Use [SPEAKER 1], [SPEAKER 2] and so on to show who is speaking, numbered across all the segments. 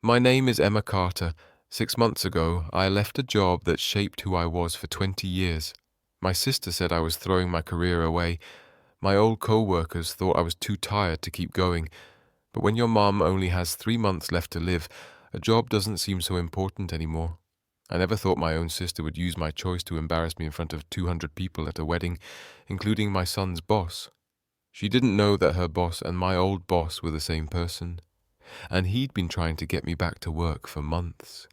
[SPEAKER 1] My name is Emma Carter. 6 months ago, I left a job that shaped who I was for 20 years. My sister said I was throwing my career away. My old co-workers thought I was too tired to keep going. But when your mom only has 3 months left to live, a job doesn't seem so important anymore. I never thought my own sister would use my choice to embarrass me in front of 200 people at a wedding, including my son's boss. She didn't know that her boss and my old boss were the same person, and he'd been trying to get me back to work for months.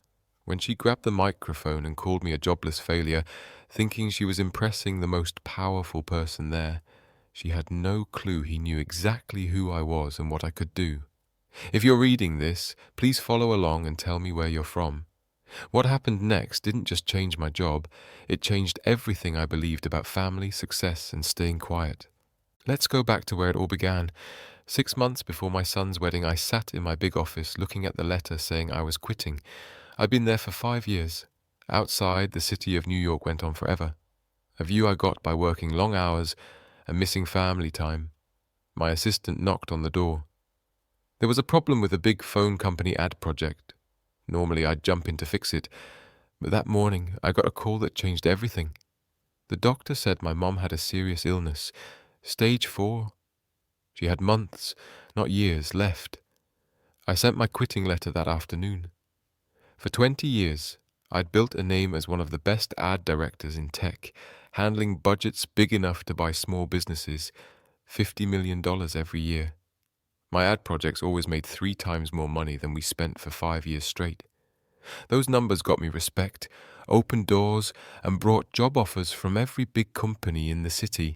[SPEAKER 1] When she grabbed the microphone and called me a jobless failure, thinking she was impressing the most powerful person there, she had no clue he knew exactly who I was and what I could do. If you're reading this, please follow along and tell me where you're from. What happened next didn't just change my job, it changed everything I believed about family, success, and staying quiet. Let's go back to where it all began. 6 months before my son's wedding, I sat in my big office looking at the letter saying I was quitting. I'd been there for 5 years. Outside, the city of New York went on forever. A view I got by working long hours and missing family time. My assistant knocked on the door. There was a problem with a big phone company ad project. Normally I'd jump in to fix it, but that morning I got a call that changed everything. The doctor said my mom had a serious illness, stage 4. She had months, not years, left. I sent my quitting letter that afternoon. For 20 years, I'd built a name as one of the best ad directors in tech, handling budgets big enough to buy small businesses, $50 million every year. My ad projects always made 3 times more money than we spent for 5 years straight. Those numbers got me respect, opened doors, and brought job offers from every big company in the city.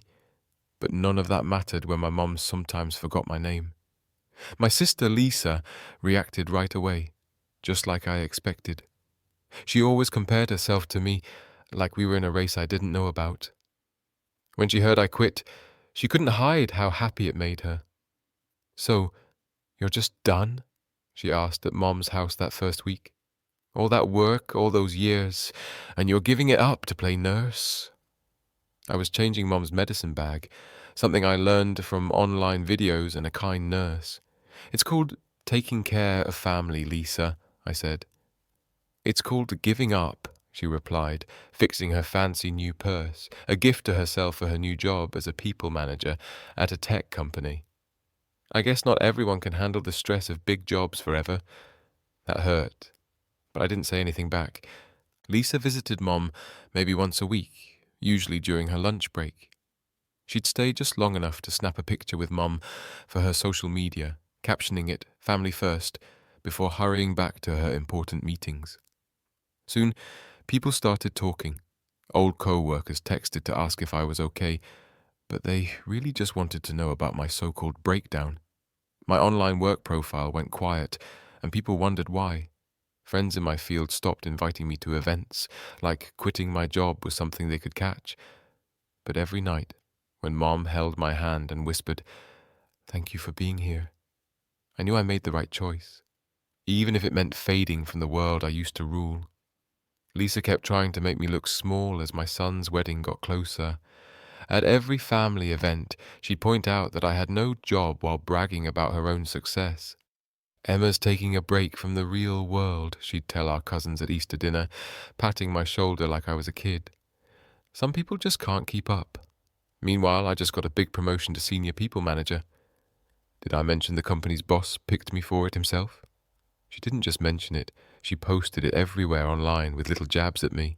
[SPEAKER 1] But none of that mattered when my mom sometimes forgot my name. My sister Lisa reacted right away, just like I expected. She always compared herself to me, like we were in a race I didn't know about. When she heard I quit, she couldn't hide how happy it made her. "So, you're just done?" she asked at Mom's house that first week. "All that work, all those years, and you're giving it up to play nurse?" I was changing Mom's medicine bag, something I learned from online videos and a kind nurse. "It's called taking care of family, Lisa," I said. "It's called giving up," she replied, fixing her fancy new purse, a gift to herself for her new job as a people manager at a tech company. I guess not everyone can handle the stress of big jobs forever. That hurt, but I didn't say anything back. Lisa visited Mom maybe once a week, usually during her lunch break. She'd stay just long enough to snap a picture with Mom for her social media, captioning it "Family First," before hurrying back to her important meetings. Soon, people started talking. Old co-workers texted to ask if I was okay, but they really just wanted to know about my so-called breakdown. My online work profile went quiet, and people wondered why. Friends in my field stopped inviting me to events, like quitting my job was something they could catch. But every night, when Mom held my hand and whispered, "Thank you for being here," I knew I made the right choice, even if it meant fading from the world I used to rule. Lisa kept trying to make me look small as my son's wedding got closer. At every family event, she'd point out that I had no job while bragging about her own success. "Emma's taking a break from the real world," she'd tell our cousins at Easter dinner, patting my shoulder like I was a kid. Some people just can't keep up. Meanwhile, I just got a big promotion to senior people manager. Did I mention the company's boss picked me for it himself? She didn't just mention it, she posted it everywhere online with little jabs at me.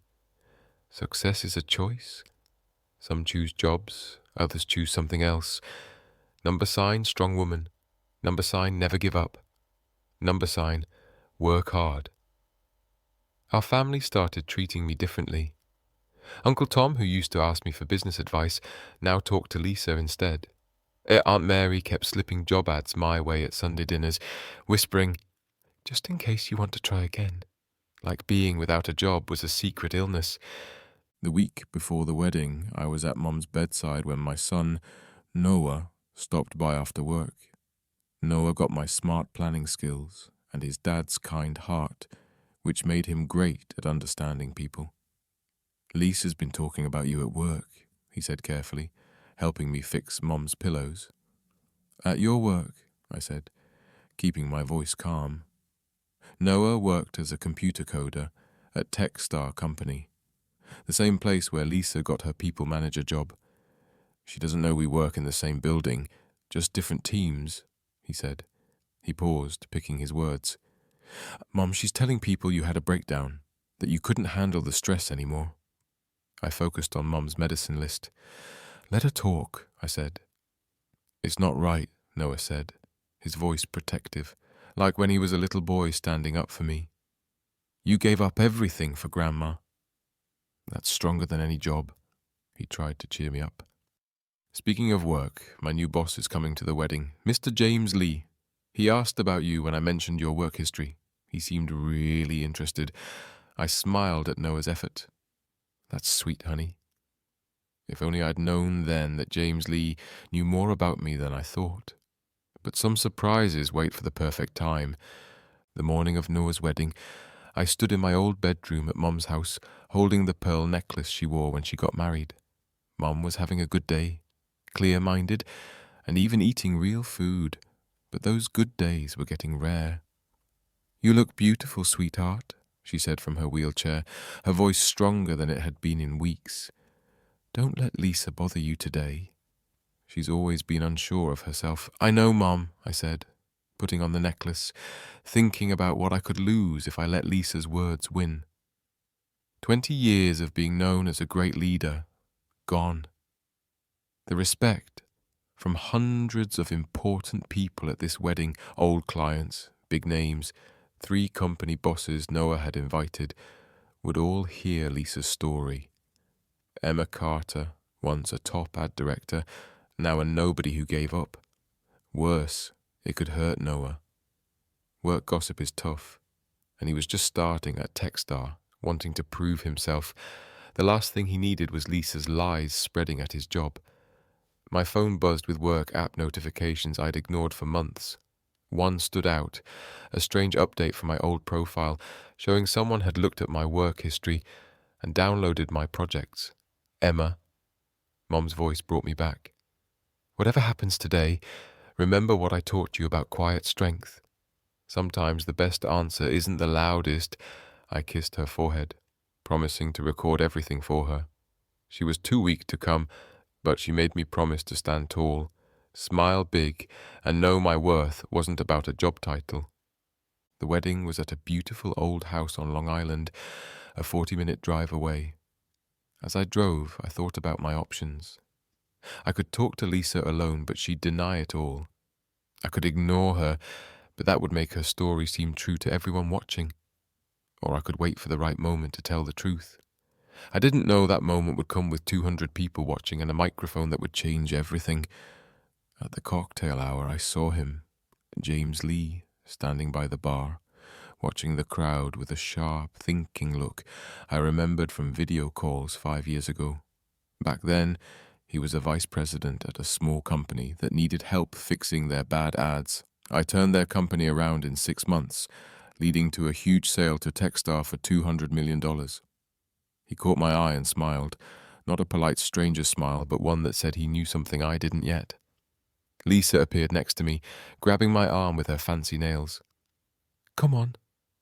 [SPEAKER 1] Success is a choice. Some choose jobs, others choose something else. Number sign, strong woman. Number sign, never give up. Number sign, work hard. Our family started treating me differently. Uncle Tom, who used to ask me for business advice, now talked to Lisa instead. Aunt Mary kept slipping job ads my way at Sunday dinners, whispering, "Just in case you want to try again," like being without a job was a secret illness. The week before the wedding, I was at Mom's bedside when my son, Noah, stopped by after work. Noah got my smart planning skills and his dad's kind heart, which made him great at understanding people. "Lisa's been talking about you at work," he said carefully, helping me fix Mom's pillows. "At your work," I said, keeping my voice calm. Noah worked as a computer coder at Techstar Company, the same place where Lisa got her people manager job. She doesn't know we work in the same building, just different teams, he said. He paused, picking his words. Mom, she's telling people you had a breakdown, that you couldn't handle the stress anymore. I focused on Mom's medicine list. Let her talk, I said. It's not right, Noah said, his voice protective, like when he was a little boy standing up for me. You gave up everything for Grandma. That's stronger than any job. He tried to cheer me up. Speaking of work, my new boss is coming to the wedding, Mr. James Lee. He asked about you when I mentioned your work history. He seemed really interested. I smiled at Noah's effort. That's sweet, honey. If only I'd known then that James Lee knew more about me than I thought. But some surprises wait for the perfect time. The morning of Noah's wedding, I stood in my old bedroom at Mom's house, holding the pearl necklace she wore when she got married. Mom was having a good day, clear-minded, and even eating real food. But those good days were getting rare. You look beautiful, sweetheart, she said from her wheelchair, her voice stronger than it had been in weeks. Don't let Lisa bother you today. She's always been unsure of herself. I know, Mom, I said, putting on the necklace, thinking about what I could lose if I let Lisa's words win. 20 years of being known as a great leader, gone. The respect from hundreds of important people at this wedding, old clients, big names, 3 company bosses Noah had invited, would all hear Lisa's story. Emma Carter, once a top ad director, now a nobody who gave up. Worse, it could hurt Noah. Work gossip is tough, and he was just starting at Techstar, wanting to prove himself. The last thing he needed was Lisa's lies spreading at his job. My phone buzzed with work app notifications I'd ignored for months. One stood out, a strange update from my old profile, showing someone had looked at my work history and downloaded my projects. Emma. Mom's voice brought me back. Whatever happens today, remember what I taught you about quiet strength. Sometimes the best answer isn't the loudest. I kissed her forehead, promising to record everything for her. She was too weak to come, but she made me promise to stand tall, smile big, and know my worth wasn't about a job title. The wedding was at a beautiful old house on Long Island, a 40-minute drive away. As I drove, I thought about my options. I could talk to Lisa alone, but she'd deny it all. I could ignore her, but that would make her story seem true to everyone watching. Or I could wait for the right moment to tell the truth. I didn't know that moment would come with 200 people watching and a microphone that would change everything. At the cocktail hour, I saw him, James Lee, standing by the bar, watching the crowd with a sharp, thinking look I remembered from video calls 5 years ago. Back then, he was a vice president at a small company that needed help fixing their bad ads. I turned their company around in 6 months, leading to a huge sale to Techstar for $200 million. He caught my eye and smiled, not a polite stranger smile, but one that said he knew something I didn't yet. Lisa appeared next to me, grabbing my arm with her fancy nails. Come on,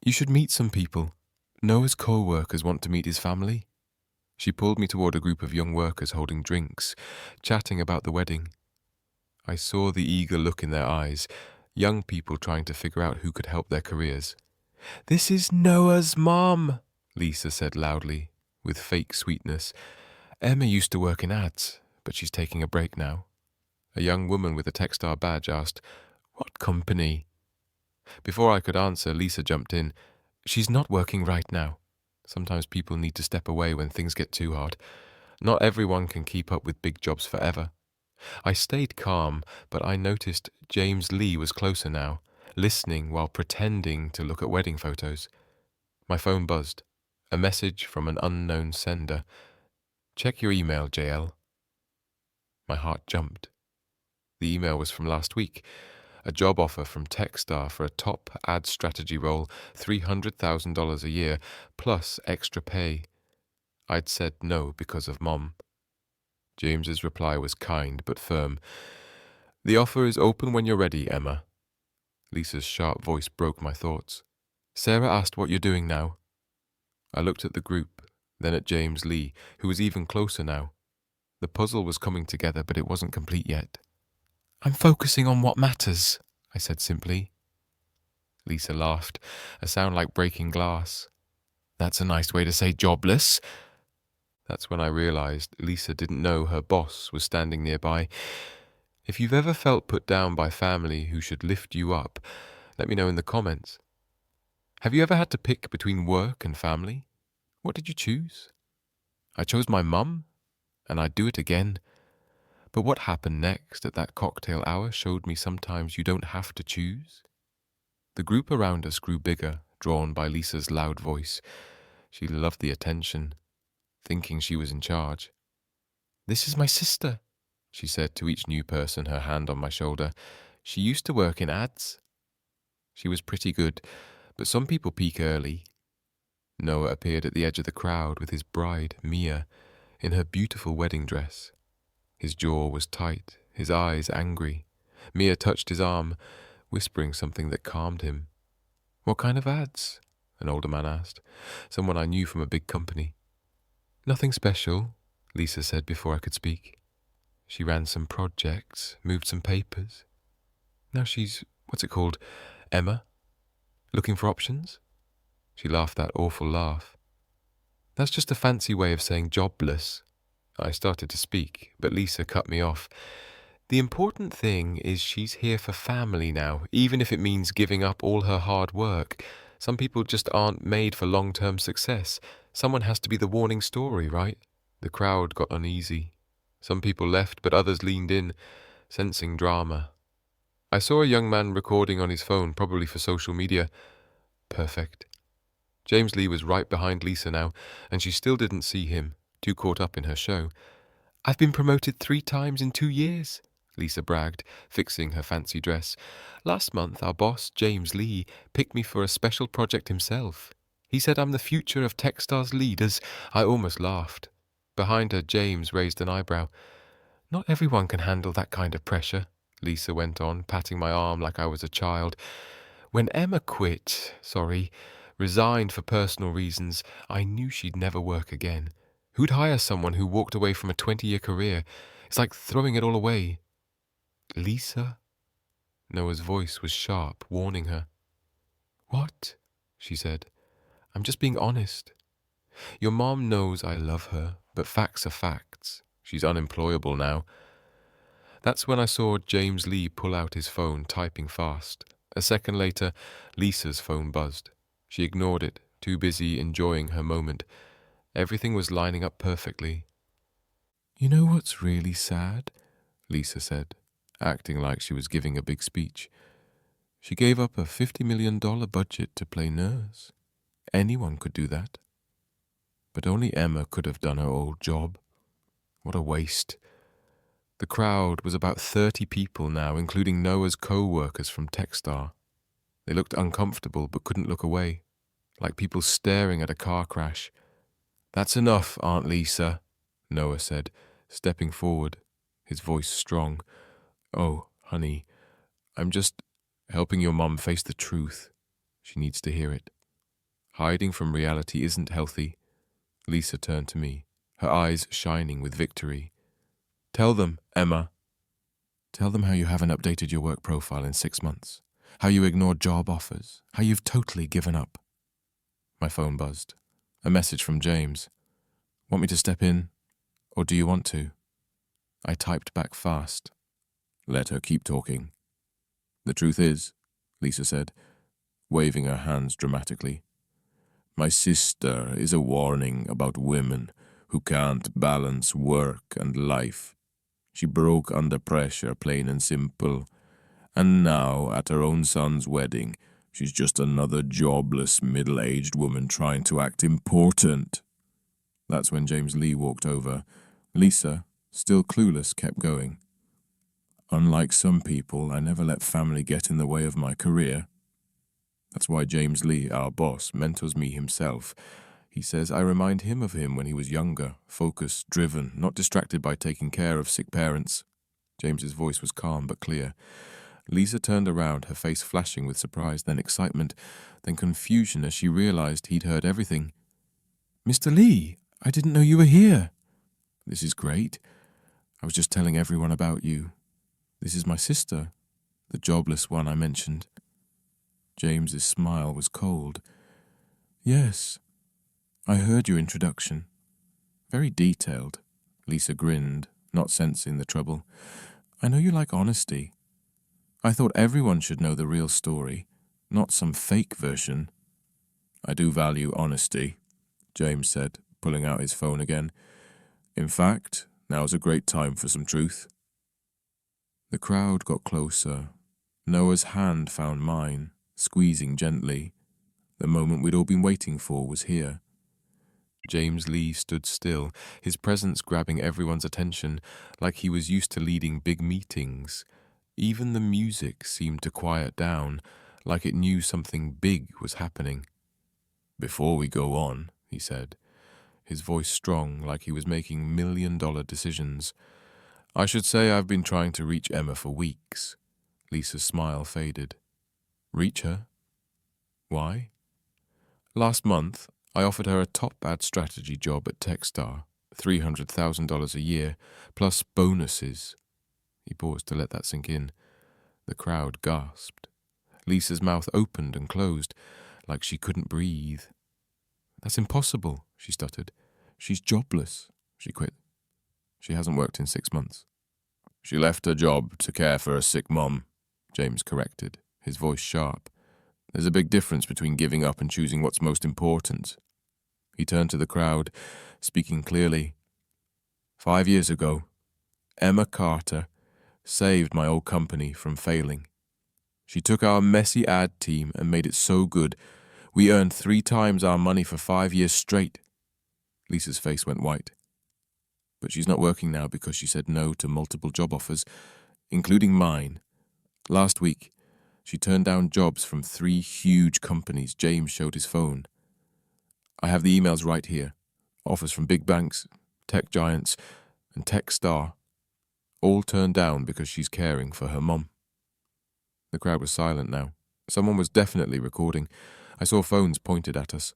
[SPEAKER 1] you should meet some people. Noah's co-workers want to meet his family. She pulled me toward a group of young workers holding drinks, chatting about the wedding. I saw the eager look in their eyes, young people trying to figure out who could help their careers. This is Noah's mom, Lisa said loudly, with fake sweetness. Emma used to work in ads, but she's taking a break now. A young woman with a Techstar badge asked, What company? Before I could answer, Lisa jumped in. She's not working right now. Sometimes people need to step away when things get too hard. Not everyone can keep up with big jobs forever. I stayed calm, but I noticed James Lee was closer now, listening while pretending to look at wedding photos. My phone buzzed. A message from an unknown sender. Check your email, JL. My heart jumped. The email was from last week. A job offer from Techstar for a top ad strategy role, $300,000 a year, plus extra pay. I'd said no because of Mom. James's reply was kind but firm. The offer is open when you're ready, Emma. Lisa's sharp voice broke my thoughts. Sarah asked what you're doing now. I looked at the group, then at James Lee, who was even closer now. The puzzle was coming together, but it wasn't complete yet. I'm focusing on what matters, I said simply. Lisa laughed, a sound like breaking glass. That's a nice way to say jobless. That's when I realized Lisa didn't know her boss was standing nearby. If you've ever felt put down by family who should lift you up, let me know in the comments. Have you ever had to pick between work and family? What did you choose? I chose my mum, and I'd do it again. But what happened next at that cocktail hour showed me sometimes you don't have to choose. The group around us grew bigger, drawn by Lisa's loud voice. She loved the attention, thinking she was in charge. This is my sister, she said to each new person, her hand on my shoulder. She used to work in ads. She was pretty good, but some people peak early. Noah appeared at the edge of the crowd with his bride, Mia, in her beautiful wedding dress. His jaw was tight, his eyes angry. Mia touched his arm, whispering something that calmed him. What kind of ads? An older man asked. Someone I knew from a big company. Nothing special, Lisa said before I could speak. She ran some projects, moved some papers. Now she's, Emma? Looking for options? She laughed that awful laugh. That's just a fancy way of saying jobless. I started to speak, but Lisa cut me off. The important thing is she's here for family now, even if it means giving up all her hard work. Some people just aren't made for long-term success. Someone has to be the warning story, right? The crowd got uneasy. Some people left, but others leaned in, sensing drama. I saw a young man recording on his phone, probably for social media. Perfect. James Lee was right behind Lisa now, and she still didn't see him, too caught up in her show. I've been promoted 3 times in 2 years, Lisa bragged, fixing her fancy dress. Last month, our boss, James Lee, picked me for a special project himself. He said I'm the future of Techstars leaders. I almost laughed. Behind her, James raised an eyebrow. Not everyone can handle that kind of pressure, Lisa went on, patting my arm like I was a child. When Emma resigned for personal reasons, I knew she'd never work again. Who'd hire someone who walked away from a 20-year career? It's like throwing it all away. Lisa? Noah's voice was sharp, warning her. What? She said. I'm just being honest. Your mom knows I love her, but facts are facts. She's unemployable now. That's when I saw James Lee pull out his phone, typing fast. A second later, Lisa's phone buzzed. She ignored it, too busy enjoying her moment. Everything was lining up perfectly. You know what's really sad? Lisa said, acting like she was giving a big speech. She gave up a $50 million budget to play nurse. Anyone could do that. But only Emma could have done her old job. What a waste. The crowd was about 30 people now, including Noah's co-workers from Techstar. They looked uncomfortable but couldn't look away, like people staring at a car crash. That's enough, Aunt Lisa, Noah said, stepping forward, his voice strong. Oh, honey, I'm just helping your mum face the truth. She needs to hear it. Hiding from reality isn't healthy. Lisa turned to me, her eyes shining with victory. Tell them, Emma. Tell them how you haven't updated your work profile in 6 months, how you ignored job offers, how you've totally given up. My phone buzzed. A message from James. Want me to step in, or do you want to? I typed back fast. Let her keep talking. The truth is, Lisa said, waving her hands dramatically, my sister is a warning about women who can't balance work and life. She broke under pressure, plain and simple, and now, at her own son's wedding, she's just another jobless, middle-aged woman trying to act important. That's when James Lee walked over. Lisa, still clueless, kept going. Unlike some people, I never let family get in the way of my career. That's why James Lee, our boss, mentors me himself. He says I remind him of him when he was younger, focused, driven, not distracted by taking care of sick parents. James's voice was calm but clear. Lisa turned around, her face flashing with surprise, then excitement, then confusion as she realized he'd heard everything. "Mr. Lee, I didn't know you were here." "This is great. I was just telling everyone about you. This is my sister, the jobless one I mentioned." James's smile was cold. "Yes, I heard your introduction. Very detailed." Lisa grinned, not sensing the trouble. "I know you like honesty. I thought everyone should know the real story, not some fake version." "I do value honesty," James said, pulling out his phone again. "In fact, now's a great time for some truth." The crowd got closer. Noah's hand found mine, squeezing gently. The moment we'd all been waiting for was here. James Lee stood still, his presence grabbing everyone's attention, like he was used to leading big meetings. Even the music seemed to quiet down, like it knew something big was happening. "Before we go on," he said, his voice strong, like he was making million-dollar decisions, "I should say I've been trying to reach Emma for weeks." Lisa's smile faded. "Reach her? Why?" "Last month, I offered her a top ad strategy job at Techstar, $300,000 a year, plus bonuses." He paused to let that sink in. The crowd gasped. Lisa's mouth opened and closed, like she couldn't breathe. "That's impossible," she stuttered. "She's jobless." She quit. "She hasn't worked in 6 months." "She left her job to care for a sick mom," James corrected, his voice sharp. "There's a big difference between giving up and choosing what's most important." He turned to the crowd, speaking clearly. 5 years ago, Emma Carter saved my old company from failing. She took our messy ad team and made it so good, we earned 3 times our money for 5 years straight." Lisa's face went white. "But she's not working now because she said no to multiple job offers, including mine. Last week, she turned down jobs from 3 huge companies." James showed his phone. "I have the emails right here. Offers from big banks, tech giants, and Techstar. All turned down because she's caring for her mom." The crowd was silent now. Someone was definitely recording. I saw phones pointed at us.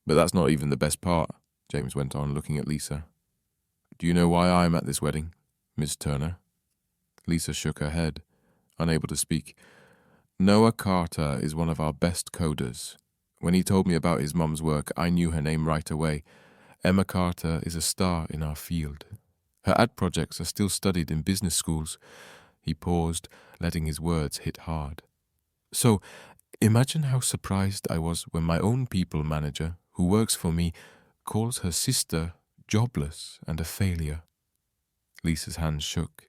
[SPEAKER 1] "But that's not even the best part," James went on, looking at Lisa. "Do you know why I'm at this wedding, Miss Turner?" Lisa shook her head, unable to speak. "Noah Carter is one of our best coders. When he told me about his mom's work, I knew her name right away. Emma Carter is a star in our field. Her ad projects are still studied in business schools." He paused, letting his words hit hard. "So, imagine how surprised I was when my own people manager, who works for me, calls her sister jobless and a failure." Lisa's hands shook.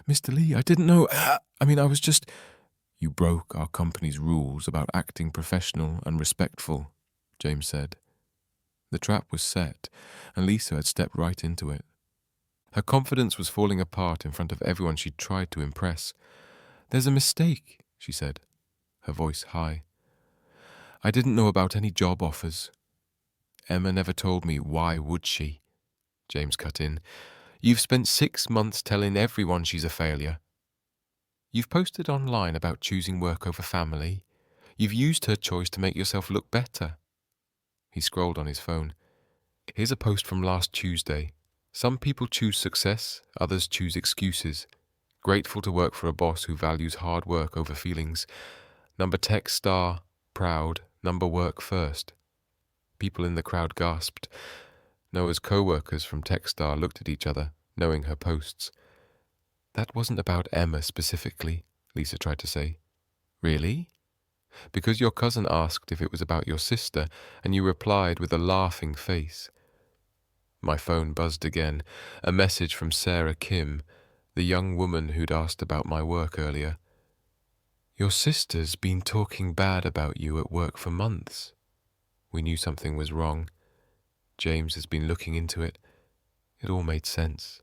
[SPEAKER 1] "Mr. Lee, I didn't know. I was just—" "You broke our company's rules about acting professional and respectful," James said. The trap was set, and Lisa had stepped right into it. Her confidence was falling apart in front of everyone she'd tried to impress. "There's a mistake," she said, her voice high. "I didn't know about any job offers." "Emma never told me. Why would she?" James cut in. "You've spent 6 months telling everyone she's a failure. You've posted online about choosing work over family. You've used her choice to make yourself look better." He scrolled on his phone. "Here's a post from last Tuesday. Some people choose success, others choose excuses. Grateful to work for a boss who values hard work over feelings. Number tech star, proud, number work first." People in the crowd gasped. Noah's co-workers from Techstar looked at each other, knowing her posts. "That wasn't about Emma specifically," Lisa tried to say. "Really?" "Because your cousin asked if it was about your sister, and you replied with a laughing face." My phone buzzed again, a message from Sarah Kim, the young woman who'd asked about my work earlier. "Your sister's been talking bad about you at work for months." We knew something was wrong. James has been looking into it. It all made sense.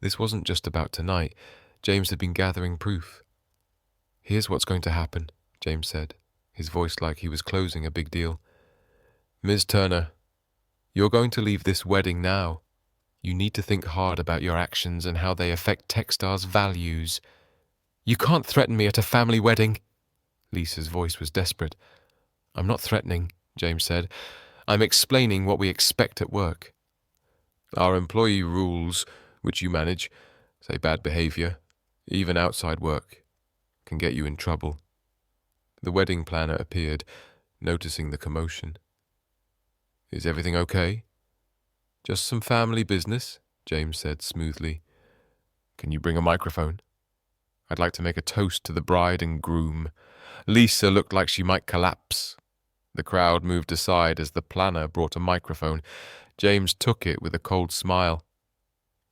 [SPEAKER 1] This wasn't just about tonight. James had been gathering proof. "Here's what's going to happen," James said, his voice like he was closing a big deal. "Ms. Turner, you're going to leave this wedding now. You need to think hard about your actions and how they affect Techstar's values." You can't threaten me at a family wedding. Lisa's voice was desperate. I'm not threatening, James said. I'm explaining what we expect at work. Our employee rules, which you manage, say bad behavior, even outside work, can get you in trouble. The wedding planner appeared, noticing the commotion. Is everything okay? Just some family business, James said smoothly. Can you bring a microphone? I'd like to make a toast to the bride and groom. Lisa looked like she might collapse. The crowd moved aside as the planner brought a microphone. James took it with a cold smile.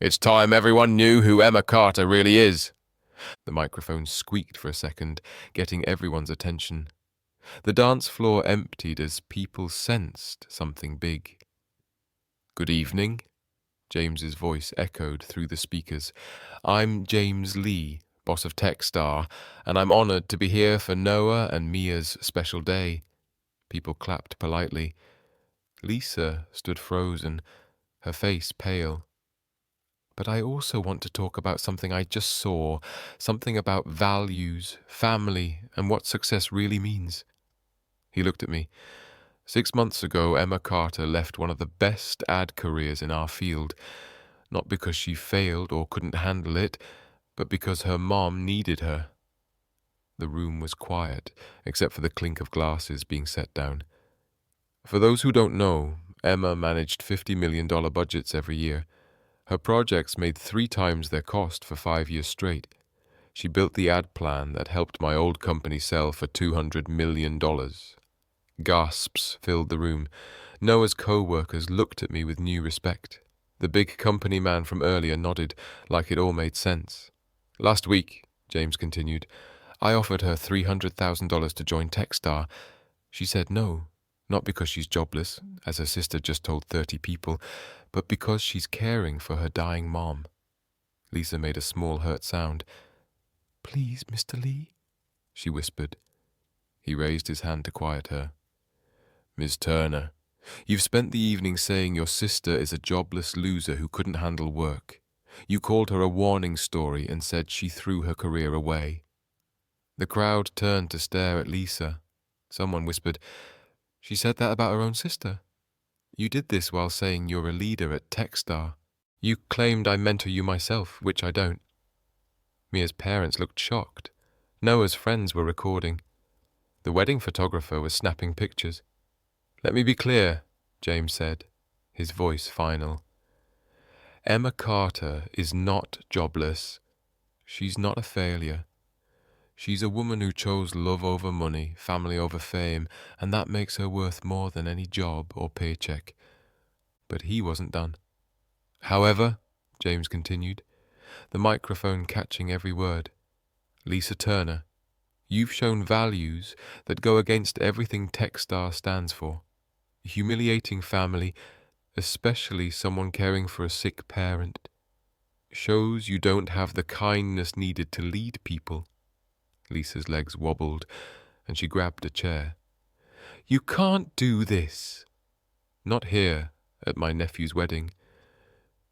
[SPEAKER 1] It's time everyone knew who Emma Carter really is. The microphone squeaked for a second, getting everyone's attention. The dance floor emptied as people sensed something big. Good evening, James's voice echoed through the speakers. I'm James Lee, boss of Techstar, and I'm honored to be here for Noah and Mia's special day. People clapped politely. Lisa stood frozen, her face pale. But I also want to talk about something I just saw, something about values, family, and what success really means. He looked at me. 6 months ago, Emma Carter left one of the best ad careers in our field, not because she failed or couldn't handle it, but because her mom needed her. The room was quiet, except for the clink of glasses being set down. For those who don't know, Emma managed $50 million budgets every year. Her projects made 3 times their cost for 5 years straight. She built the ad plan that helped my old company sell for $200 million. Gasps filled the room. Noah's co-workers looked at me with new respect. The big company man from earlier nodded, like it all made sense. Last week, James continued, I offered her $300,000 to join Techstar. She said no, not because she's jobless, as her sister just told 30 people, but because she's caring for her dying mom. Lisa made a small hurt sound. Please, Mr. Lee, she whispered. He raised his hand to quiet her. Miss Turner, you've spent the evening saying your sister is a jobless loser who couldn't handle work. You called her a warning story and said she threw her career away. The crowd turned to stare at Lisa. Someone whispered, She said that about her own sister. You did this while saying you're a leader at Techstar. You claimed I mentor you myself, which I don't. Mia's parents looked shocked. Noah's friends were recording. The wedding photographer was snapping pictures. Let me be clear, James said, his voice final. Emma Carter is not jobless. She's not a failure. She's a woman who chose love over money, family over fame, and that makes her worth more than any job or paycheck. But he wasn't done. However, James continued, the microphone catching every word, Lisa Turner, you've shown values that go against everything Techstar stands for. Humiliating family, especially someone caring for a sick parent, shows you don't have the kindness needed to lead people. Lisa's legs wobbled, and she grabbed a chair. You can't do this. Not here, at my nephew's wedding.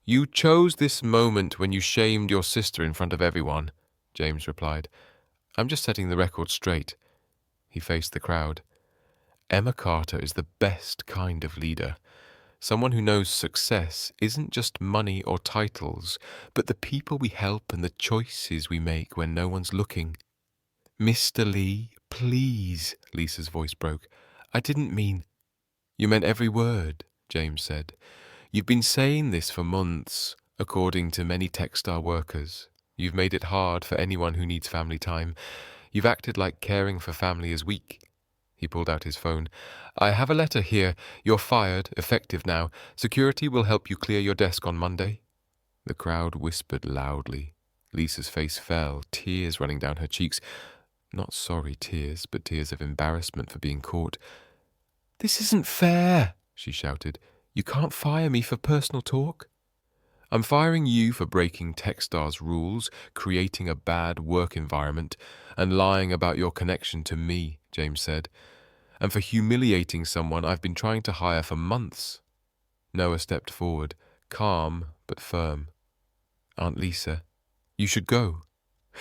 [SPEAKER 1] You chose this moment when you shamed your sister in front of everyone, James replied. I'm just setting the record straight. He faced the crowd. Emma Carter is the best kind of leader. Someone who knows success isn't just money or titles, but the people we help and the choices we make when no one's looking. Mr. Lee, please, Lisa's voice broke. I didn't mean... You meant every word, James said. You've been saying this for months, according to many Techstar workers. You've made it hard for anyone who needs family time. You've acted like caring for family is weak. He pulled out his phone. I have a letter here. You're fired, effective now. Security will help you clear your desk on Monday. The crowd whispered loudly. Lisa's face fell, tears running down her cheeks. Not sorry tears, but tears of embarrassment for being caught. This isn't fair, she shouted. You can't fire me for personal talk. I'm firing you for breaking Techstar's rules, creating a bad work environment, and lying about your connection to me, James said. And for humiliating someone I've been trying to hire for months. Noah stepped forward, calm but firm. Aunt Lisa, you should go.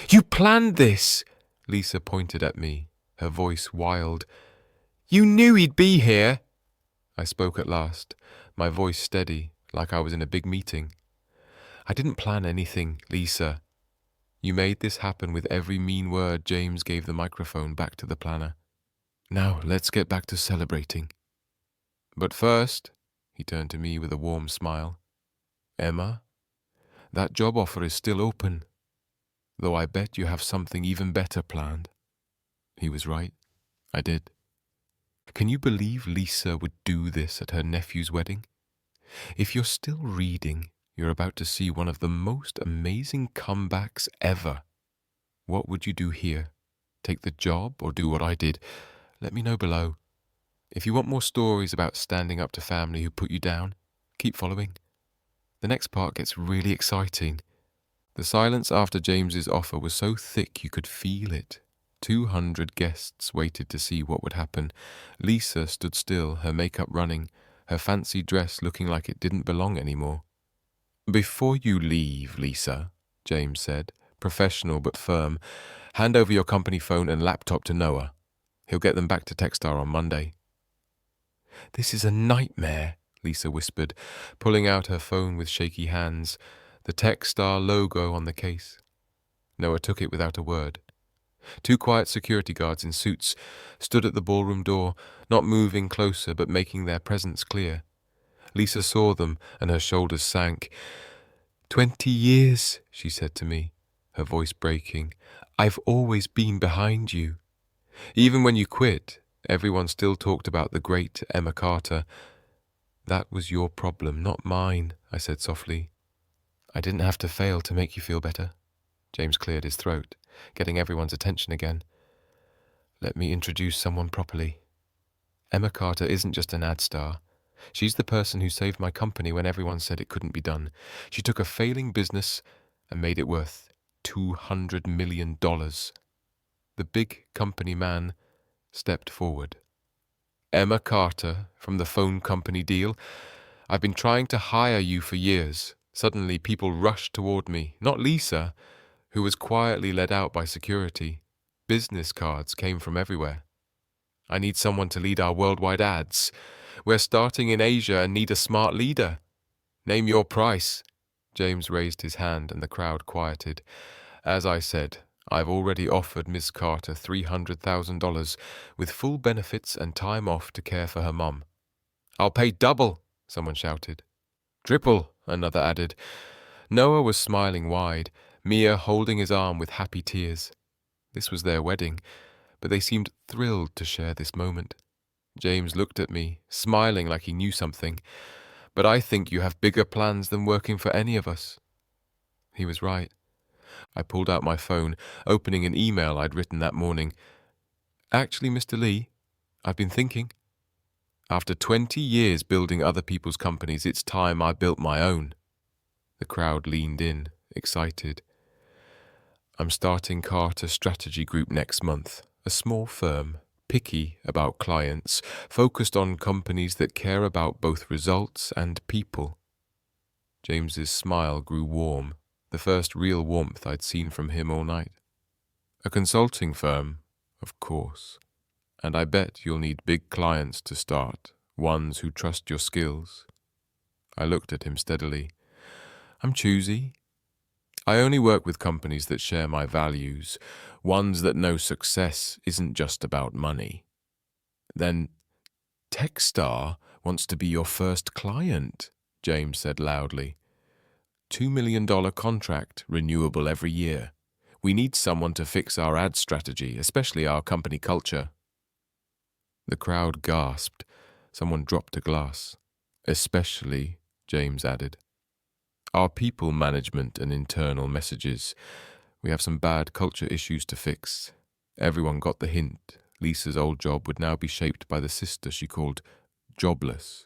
[SPEAKER 1] You planned this! Lisa pointed at me, her voice wild. You knew he'd be here! I spoke at last, my voice steady, like I was in a big meeting. I didn't plan anything, Lisa. You made this happen with every mean word. James gave the microphone back to the planner. Now let's get back to celebrating. But first, he turned to me with a warm smile. Emma, that job offer is still open, though I bet you have something even better planned. He was right. I did. Can you believe Lisa would do this at her nephew's wedding? If you're still reading, you're about to see one of the most amazing comebacks ever. What would you do here? Take the job or do what I did? Let me know below. If you want more stories about standing up to family who put you down, keep following. The next part gets really exciting. The silence after James's offer was so thick you could feel it. 200 guests waited to see what would happen. Lisa stood still, her makeup running, her fancy dress looking like it didn't belong anymore. Before you leave, Lisa, James said, professional but firm, hand over your company phone and laptop to Noah. He'll get them back to Techstar on Monday. This is a nightmare, Lisa whispered, pulling out her phone with shaky hands, the Techstar logo on the case. Noah took it without a word. 2 quiet security guards in suits stood at the ballroom door, not moving closer but making their presence clear. Lisa saw them and her shoulders sank. 20 years, she said to me, her voice breaking. I've always been behind you. Even when you quit, everyone still talked about the great Emma Carter. That was your problem, not mine, I said softly. I didn't have to fail to make you feel better. James cleared his throat, getting everyone's attention again. Let me introduce someone properly. Emma Carter isn't just an ad star. She's the person who saved my company when everyone said it couldn't be done. She took a failing business and made it worth $200 million. The big company man stepped forward. Emma Carter, from the phone company deal. I've been trying to hire you for years. Suddenly people rushed toward me, not Lisa, who was quietly led out by security. Business cards came from everywhere. I need someone to lead our worldwide ads. We're starting in Asia and need a smart leader. Name your price. James raised his hand and the crowd quieted. As I said, I've already offered Miss Carter $300,000 with full benefits and time off to care for her mum. I'll pay double, someone shouted. Triple, another added. Noah was smiling wide, Mia holding his arm with happy tears. This was their wedding, but they seemed thrilled to share this moment. James looked at me, smiling like he knew something. But I think you have bigger plans than working for any of us. He was right. I pulled out my phone, opening an email I'd written that morning. Actually, Mr. Lee, I've been thinking. After 20 years building other people's companies, it's time I built my own. The crowd leaned in, excited. I'm starting Carter Strategy Group next month, a small firm, picky about clients, focused on companies that care about both results and people. James's smile grew warm, the first real warmth I'd seen from him all night. A consulting firm, of course. And I bet you'll need big clients to start, ones who trust your skills. I looked at him steadily. I'm choosy. I only work with companies that share my values, ones that know success isn't just about money. Then, Techstar wants to be your first client, James said loudly. $2 million contract, renewable every year. We need someone to fix our ad strategy, especially our company culture. The crowd gasped. Someone dropped a glass. Especially, James added. Our people management and internal messages. We have some bad culture issues to fix. Everyone got the hint. Lisa's old job would now be shaped by the sister she called Jobless.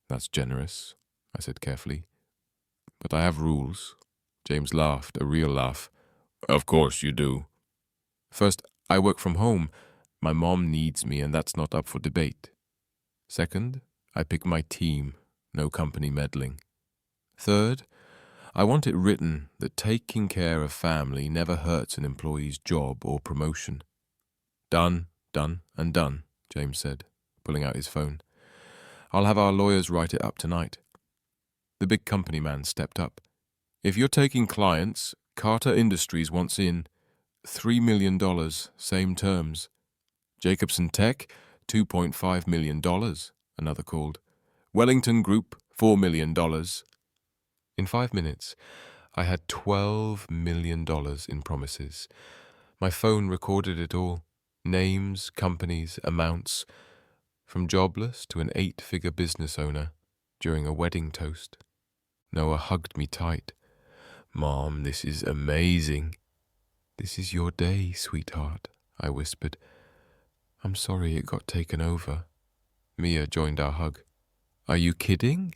[SPEAKER 1] That's generous, I said carefully. But I have rules. James laughed, a real laugh. Of course you do. First, I work from home. My mom needs me, and that's not up for debate. Second, I pick my team, no company meddling. Third, I want it written that taking care of family never hurts an employee's job or promotion. Done, done, and done, James said, pulling out his phone. I'll have our lawyers write it up tonight. The big company man stepped up. If you're taking clients, Carter Industries wants in $3 million, same terms. Jacobson Tech, $2.5 million, another called. Wellington Group, $4 million. In 5 minutes, I had $12 million in promises. My phone recorded it all. Names, companies, amounts. From Jobless to an 8-figure business owner during a wedding toast. Noah hugged me tight. Mom, this is amazing. This is your day, sweetheart, I whispered. I'm sorry it got taken over. Mia joined our hug. Are you kidding?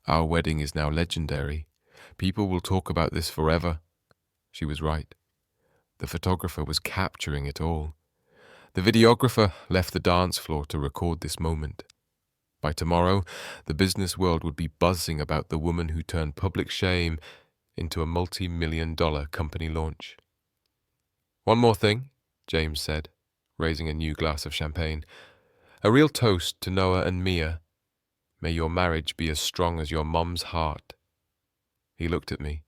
[SPEAKER 1] Our wedding is now legendary. People will talk about this forever. She was right. The photographer was capturing it all. The videographer left the dance floor to record this moment. By tomorrow, the business world would be buzzing about the woman who turned public shame into a multi-million-dollar company launch. One more thing, James said, raising a new glass of champagne. A real toast to Noah and Mia. May your marriage be as strong as your mom's heart. He looked at me.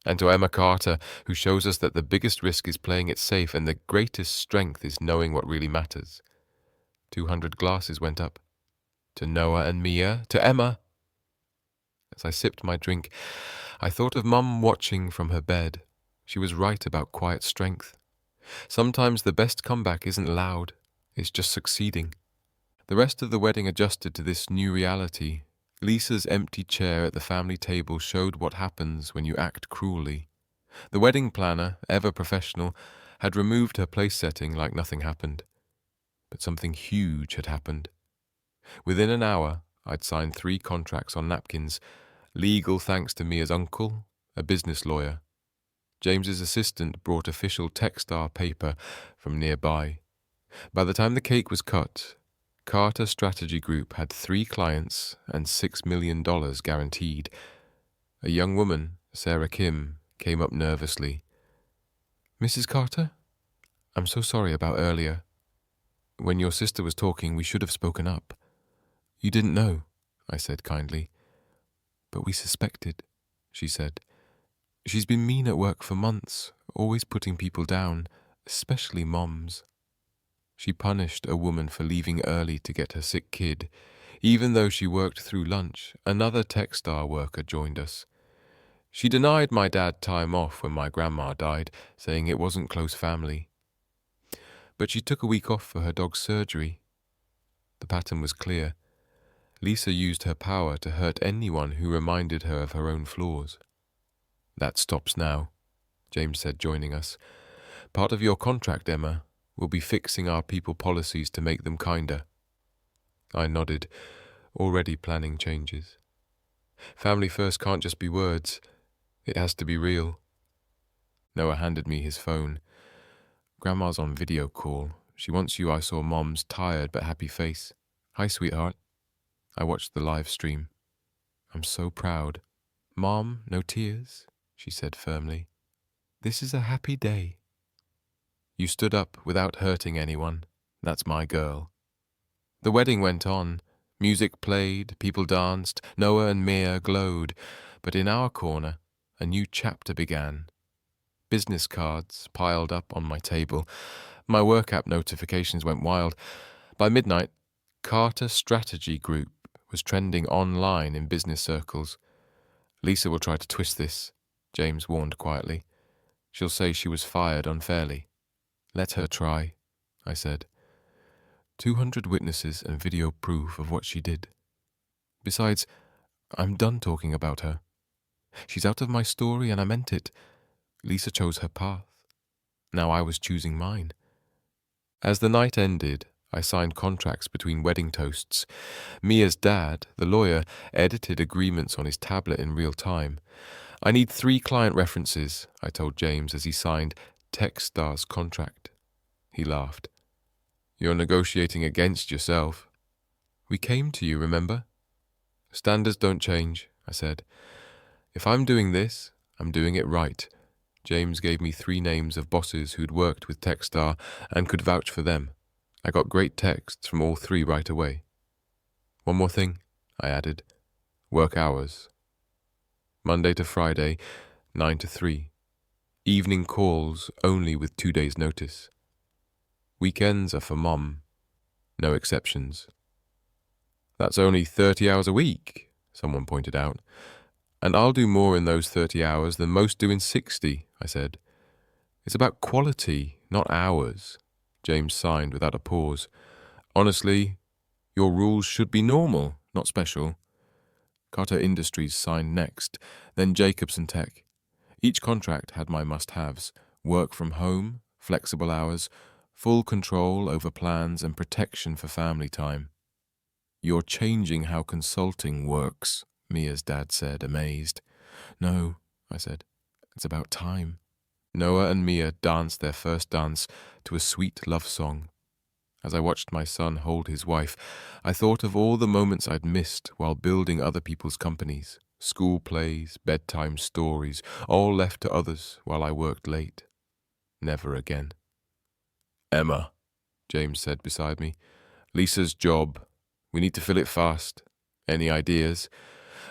[SPEAKER 1] And to Emma Carter, who shows us that the biggest risk is playing it safe and the greatest strength is knowing what really matters. 200 glasses went up. To Noah and Mia, to Emma. As I sipped my drink, I thought of Mum watching from her bed. She was right about quiet strength. Sometimes the best comeback isn't loud, it's just succeeding. The rest of the wedding adjusted to this new reality. Lisa's empty chair at the family table showed what happens when you act cruelly. The wedding planner, ever professional, had removed her place setting like nothing happened. But something huge had happened. Within an hour, I'd signed 3 contracts on napkins, legal thanks to Mia's uncle, a business lawyer. James's assistant brought official Techstar paper from nearby. By the time the cake was cut, Carter Strategy Group had 3 clients and $6 million guaranteed. A young woman, Sarah Kim, came up nervously. Mrs. Carter, I'm so sorry about earlier. When your sister was talking, we should have spoken up. You didn't know, I said kindly. But we suspected, she said. She's been mean at work for months, always putting people down, especially moms. She punished a woman for leaving early to get her sick kid. Even though she worked through lunch, another Techstar worker joined us. She denied my dad time off when my grandma died, saying it wasn't close family. But she took a week off for her dog's surgery. The pattern was clear. Lisa used her power to hurt anyone who reminded her of her own flaws. That stops now, James said, joining us. Part of your contract, Emma, will be fixing our people policies to make them kinder. I nodded, already planning changes. Family first can't just be words. It has to be real. Noah handed me his phone. Grandma's on video call. She wants you. I saw Mom's tired but happy face. Hi, sweetheart. I watched the live stream. I'm so proud. Mom, no tears, she said firmly. This is a happy day. You stood up without hurting anyone. That's my girl. The wedding went on. Music played, people danced, Noah and Mia glowed. But in our corner, a new chapter began. Business cards piled up on my table. My work app notifications went wild. By midnight, Carter Strategy Group was trending online in business circles. Lisa will try to twist this, James warned quietly. She'll say she was fired unfairly. Let her try, I said. 200 witnesses and video proof of what she did. Besides, I'm done talking about her. She's out of my story and I meant it. Lisa chose her path. Now I was choosing mine. As the night ended, I signed contracts between wedding toasts. Mia's dad, the lawyer, edited agreements on his tablet in real time. I need 3 client references, I told James as he signed Techstar's contract. He laughed. You're negotiating against yourself. We came to you, remember? Standards don't change, I said. If I'm doing this, I'm doing it right. James gave me 3 names of bosses who'd worked with Techstar and could vouch for them. I got great texts from all 3 right away. One more thing, I added. Work hours. Monday to Friday, 9 to 3. Evening calls only with 2 days' notice. Weekends are for Mom. No exceptions. That's only 30 hours a week, someone pointed out. And I'll do more in those 30 hours than most do in 60, I said. It's about quality, not hours. James signed without a pause. Honestly, your rules should be normal, not special. Carter Industries signed next, then Jacobson Tech. Each contract had my must-haves: work from home, flexible hours, full control over plans and protection for family time. You're changing how consulting works, Mia's dad said, amazed. No, I said. It's about time. Noah and Mia danced their first dance to a sweet love song. As I watched my son hold his wife, I thought of all the moments I'd missed while building other people's companies. School plays, bedtime stories, all left to others while I worked late. Never again. Emma, James said beside me. Lisa's job. We need to fill it fast. Any ideas?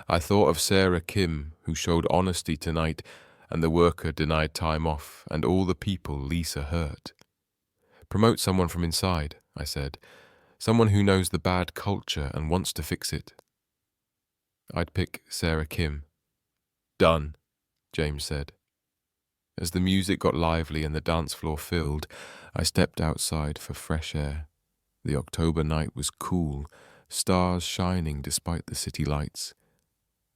[SPEAKER 1] I thought of Sarah Kim, who showed honesty tonight, and the worker denied time off, and all the people Lisa hurt. Promote someone from inside, I said. Someone who knows the bad culture and wants to fix it. I'd pick Sarah Kim. Done, James said. As the music got lively and the dance floor filled, I stepped outside for fresh air. The October night was cool, stars shining despite the city lights.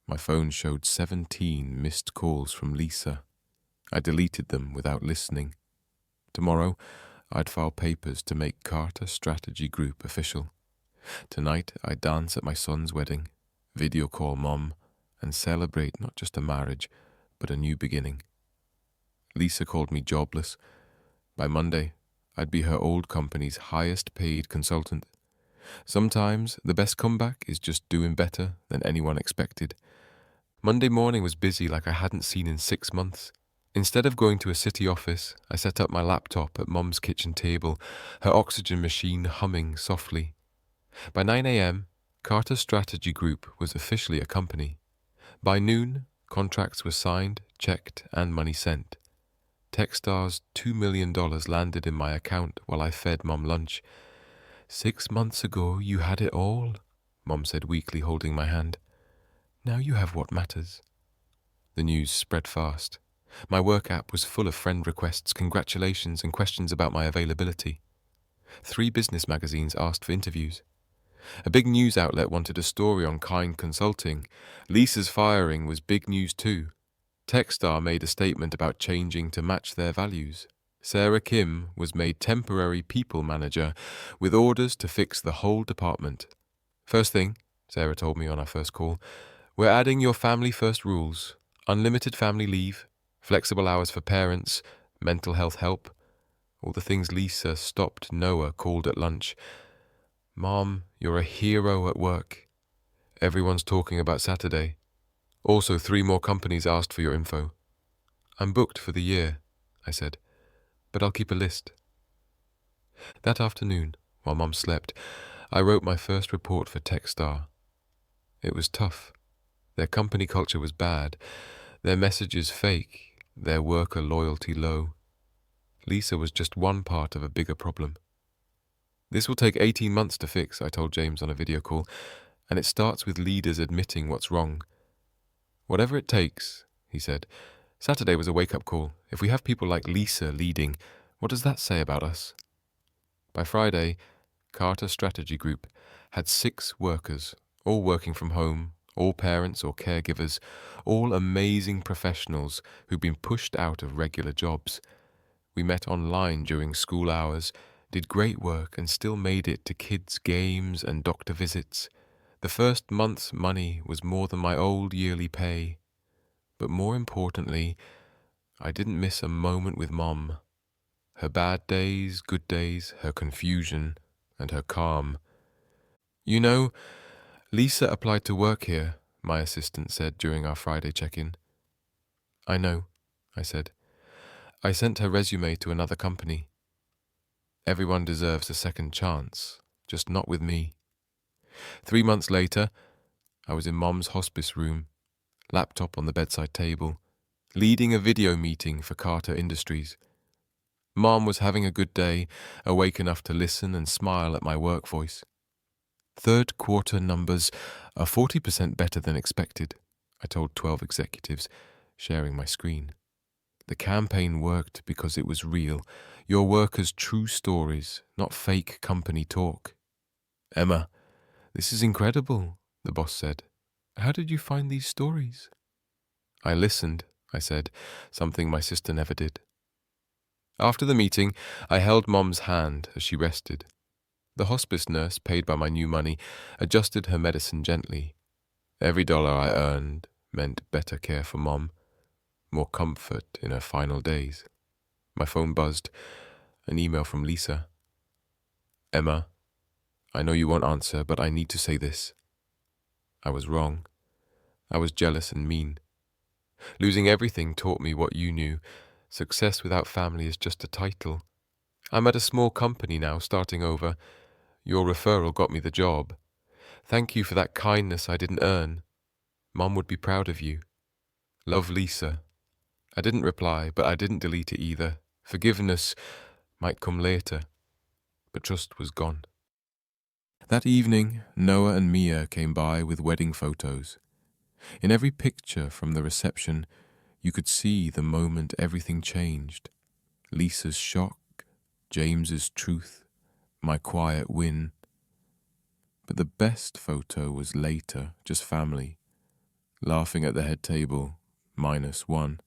[SPEAKER 1] My phone showed 17 missed calls from Lisa. I deleted them without listening. Tomorrow, I'd file papers to make Carter Strategy Group official. Tonight, I'd dance at my son's wedding, video call Mom, and celebrate not just a marriage, but a new beginning. Lisa called me jobless. By Monday, I'd be her old company's highest paid consultant. Sometimes the best comeback is just doing better than anyone expected. Monday morning was busy like I hadn't seen in 6 months. Instead of going to a city office, I set up my laptop at Mum's kitchen table, her oxygen machine humming softly. By 9 a.m., Carter Strategy Group was officially a company. By noon, contracts were signed, checked, and money sent. Techstar's $2 million landed in my account while I fed Mum lunch. 6 months ago, you had it all, Mum said weakly, holding my hand. Now you have what matters. The news spread fast. My work app was full of friend requests, congratulations, and questions about my availability. 3 business magazines asked for interviews. A big news outlet wanted a story on Kind Consulting. Lisa's firing was big news too. Techstar made a statement about changing to match their values. Sarah Kim was made temporary people manager with orders to fix the whole department. First thing, Sarah told me on our first call, we're adding your family first rules. Unlimited family leave, flexible hours for parents, mental health help. All the things Lisa stopped Noah called at lunch. Mom, you're a hero at work. Everyone's talking about Saturday. Also, 3 more companies asked for your info. I'm booked for the year, I said, but I'll keep a list. That afternoon, while Mum slept, I wrote my first report for Techstar. It was tough. Their company culture was bad, their messages fake, their worker loyalty low. Lisa was just one part of a bigger problem. This will take 18 months to fix, I told James on a video call, and it starts with leaders admitting what's wrong. Whatever it takes, he said. Saturday was a wake-up call. If we have people like Lisa leading, what does that say about us? By Friday, Carter Strategy Group had 6 workers, all working from home, all parents or caregivers, all amazing professionals who'd been pushed out of regular jobs. We met online during school hours, did great work, and still made it to kids' games and doctor visits. The first month's money was more than my old yearly pay. But more importantly, I didn't miss a moment with Mom. Her bad days, good days, her confusion, and her calm. You know, Lisa applied to work here, my assistant said during our Friday check-in. I know, I said. I sent her resume to another company. Everyone deserves a second chance, just not with me. 3 months later, I was in Mom's hospice room, laptop on the bedside table, leading a video meeting for Carter Industries. Mom was having a good day, awake enough to listen and smile at my work voice. Third quarter numbers are 40% better than expected, I told 12 executives, sharing my screen. The campaign worked because it was real, your workers' true stories, not fake company talk. Emma, this is incredible, the boss said. How did you find these stories? I listened, I said, something my sister never did. After the meeting, I held Mom's hand as she rested. The hospice nurse, paid by my new money, adjusted her medicine gently. Every dollar I earned meant better care for Mom, more comfort in her final days. My phone buzzed, an email from Lisa. Emma, I know you won't answer, but I need to say this. I was wrong. I was jealous and mean. Losing everything taught me what you knew. Success without family is just a title. I'm at a small company now, starting over. Your referral got me the job. Thank you for that kindness I didn't earn. Mom would be proud of you. Love, Lisa. I didn't reply, but I didn't delete it either. Forgiveness might come later, but trust was gone. That evening, Noah and Mia came by with wedding photos. In every picture from the reception, you could see the moment everything changed. Lisa's shock, James's truth, my quiet win. But the best photo was later, just family, laughing at the head table, -1.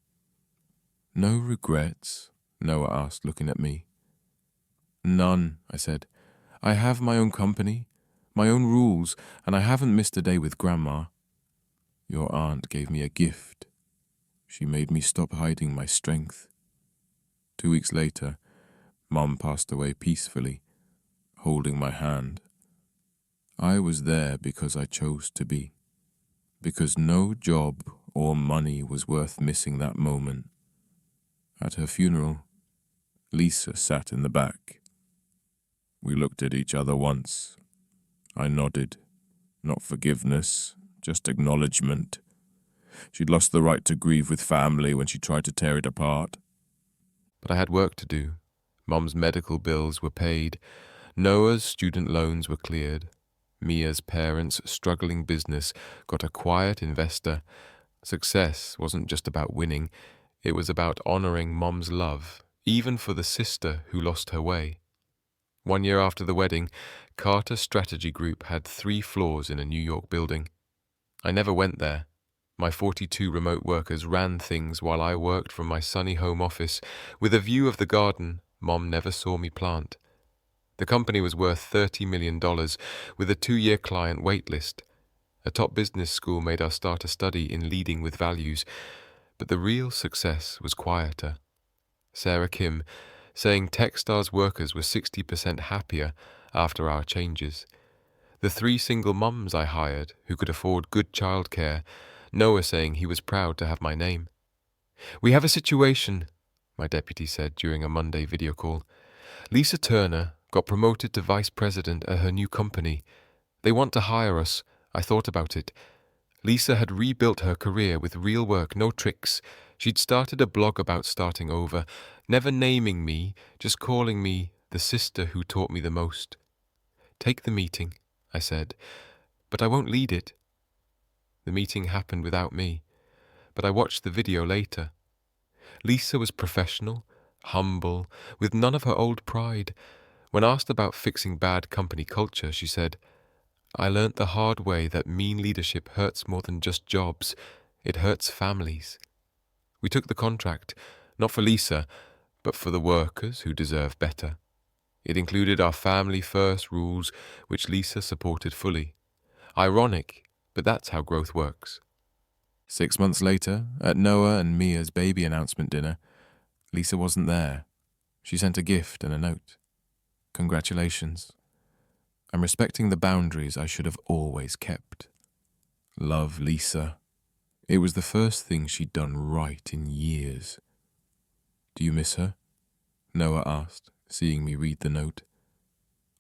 [SPEAKER 1] No regrets? Noah asked, looking at me. None, I said. I have my own company, my own rules, and I haven't missed a day with Grandma. Your aunt gave me a gift. She made me stop hiding my strength. 2 weeks later, Mum passed away peacefully, holding my hand. I was there because I chose to be, because no job or money was worth missing that moment. At her funeral, Lisa sat in the back. We looked at each other once. I nodded. Not forgiveness, just acknowledgement. She'd lost the right to grieve with family when she tried to tear it apart. But I had work to do. Mom's medical bills were paid. Noah's student loans were cleared. Mia's parents' struggling business got a quiet investor. Success wasn't just about winning. It was about honoring Mom's love, even for the sister who lost her way. 1 year after the wedding, Carter Strategy Group had 3 floors in a New York building. I never went there. My 42 remote workers ran things while I worked from my sunny home office with a view of the garden Mom never saw me plant. The company was worth $30 million with a 2-year client wait list. A top business school made us start a study in leading with values, but the real success was quieter. Sarah Kim, saying Techstars workers were 60% happier after our changes. The 3 single mums I hired who could afford good childcare, Noah saying he was proud to have my name. We have a situation, my deputy said during a Monday video call. Lisa Turner got promoted to vice president at her new company. They want to hire us. I thought about it. Lisa had rebuilt her career with real work, no tricks. She'd started a blog about starting over, never naming me, just calling me the sister who taught me the most. Take the meeting, I said, but I won't lead it. The meeting happened without me, but I watched the video later. Lisa was professional, humble, with none of her old pride. When asked about fixing bad company culture, she said, I learnt the hard way that mean leadership hurts more than just jobs. It hurts families. We took the contract, not for Lisa, but for the workers who deserve better. It included our family-first rules, which Lisa supported fully. Ironic, but that's how growth works. 6 months later, at Noah and Mia's baby announcement dinner, Lisa wasn't there. She sent a gift and a note. Congratulations. I'm respecting the boundaries I should have always kept. Love, Lisa. It was the first thing she'd done right in years. Do you miss her? Noah asked, seeing me read the note.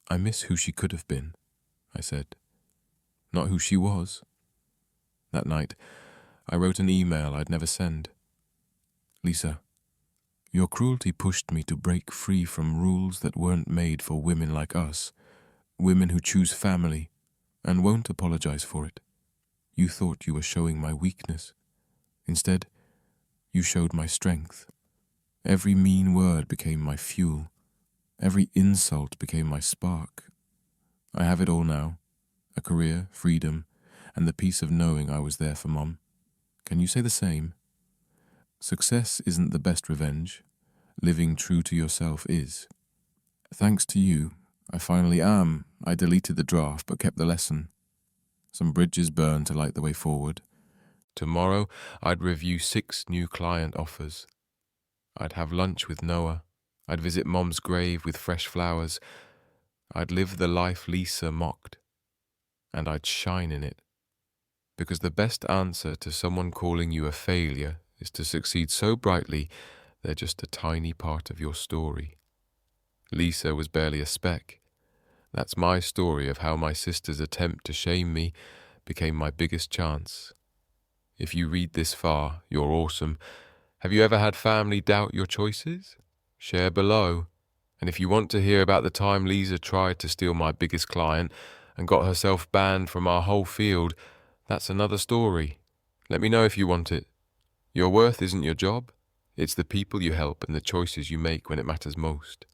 [SPEAKER 1] I miss who she could have been, I said. Not who she was. That night, I wrote an email I'd never send. Lisa, your cruelty pushed me to break free from rules that weren't made for women like us, women who choose family and won't apologize for it. You thought you were showing my weakness. Instead, you showed my strength. Every mean word became my fuel. Every insult became my spark. I have it all now. A career, freedom, and the peace of knowing I was there for Mom. Can you say the same? Success isn't the best revenge. Living true to yourself is. Thanks to you, I finally am. I deleted the draft but kept the lesson. Some bridges burned to light the way forward. Tomorrow, I'd review 6 new client offers. I'd have lunch with Noah. I'd visit Mom's grave with fresh flowers. I'd live the life Lisa mocked. And I'd shine in it. Because the best answer to someone calling you a failure is to succeed so brightly they're just a tiny part of your story. Lisa was barely a speck. That's my story of how my sister's attempt to shame me became my biggest chance. If you read this far, you're awesome. Have you ever had family doubt your choices? Share below. And if you want to hear about the time Lisa tried to steal my biggest client and got herself banned from our whole field, that's another story. Let me know if you want it. Your worth isn't your job. It's the people you help and the choices you make when it matters most.